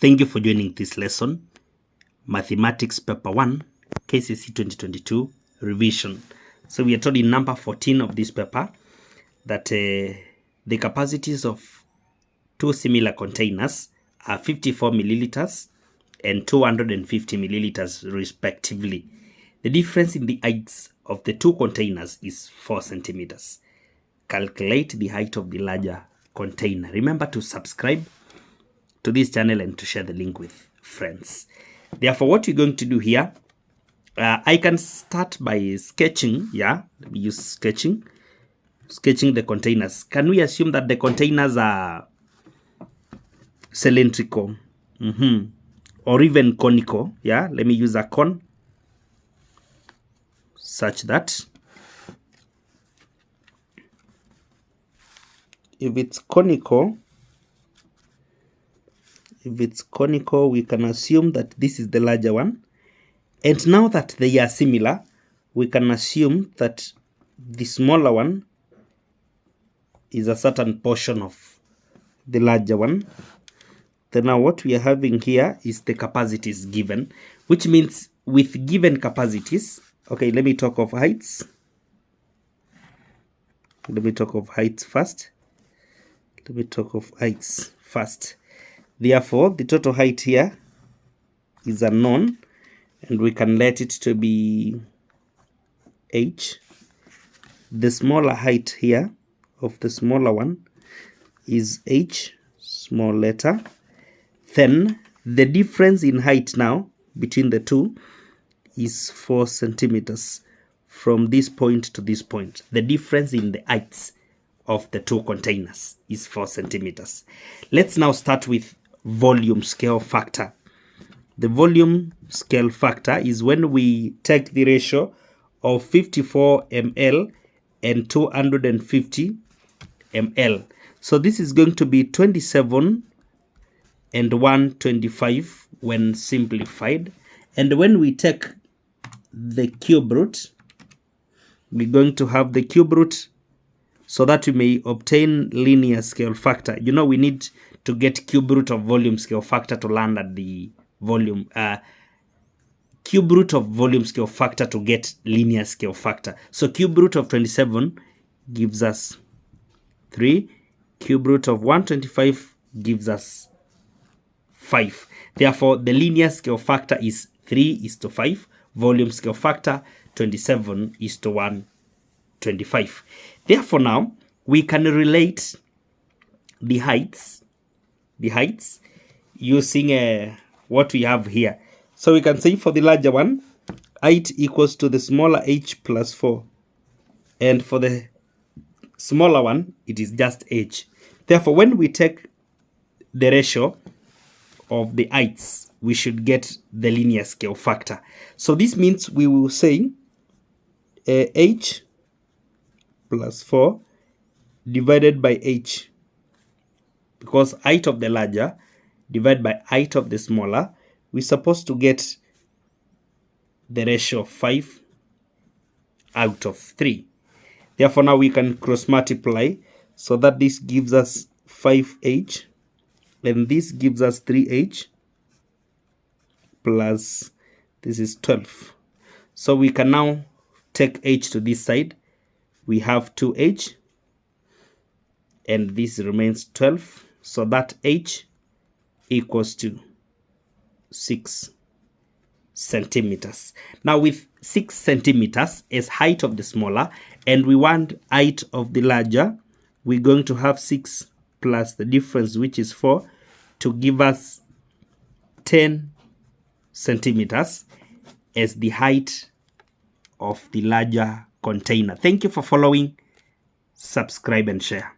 Thank you for joining this lesson, Mathematics Paper 1, Kcse 2022 revision. So we are told in number 14 of this paper that the capacities of two similar containers are 54 milliliters and 250 milliliters respectively. The difference in the heights of the two containers is 4 centimeters. Calculate the height of the larger container. Remember to subscribe to this channel and to share the link with friends. Therefore, what we're going to do here, I can start by sketching. Let me use sketching the containers. Can we assume that the containers are cylindrical or even conical? Let me use a cone such that if it's conical, we can assume that this is the larger one. And now that they are similar, we can assume that the smaller one is a certain portion of the larger one. Then now what we are having here is the capacities given, which means with given capacities, okay, let me talk of heights. First. Therefore, the total height here is unknown, and we can let it to be h. The smaller height here of the smaller one is h, small letter. Then the difference in height now between the two is 4 centimeters from this point to this point. The difference in the heights of the two containers is 4 centimeters. Let's now start with volume scale factor. The volume scale factor is when we take the ratio of 54 ml and 250 ml. So this is going to be 27 and 125 when simplified. And when we take the cube root, we're going to have the cube root so that we may obtain linear scale factor. You know, we need to get cube root of volume scale factor to land at the volume. Cube root of volume scale factor to get linear scale factor. So cube root of 27 gives us 3. Cube root of 125 gives us 5. Therefore, the linear scale factor is 3:5. Volume scale factor 27:125. Therefore, now we can relate the heights using what we have here. So we can say for the larger one, height equals to the smaller h plus 4. And for the smaller one, it is just h. Therefore, when we take the ratio of the heights, we should get the linear scale factor. So this means we will say h plus 4 divided by h, because height of the larger divided by height of the smaller, we're supposed to get the ratio of 5 out of 3. Therefore, now we can cross multiply so that this gives us 5h and this gives us 3h plus this is 12. So we can now take h to this side. We have 2h and this remains 12. So that h equals to 6 centimeters. Now with 6 centimeters as height of the smaller and we want height of the larger, we're going to have 6 plus the difference, which is 4, to give us 10 centimeters as the height of the larger container. Thank you for following. Subscribe and share.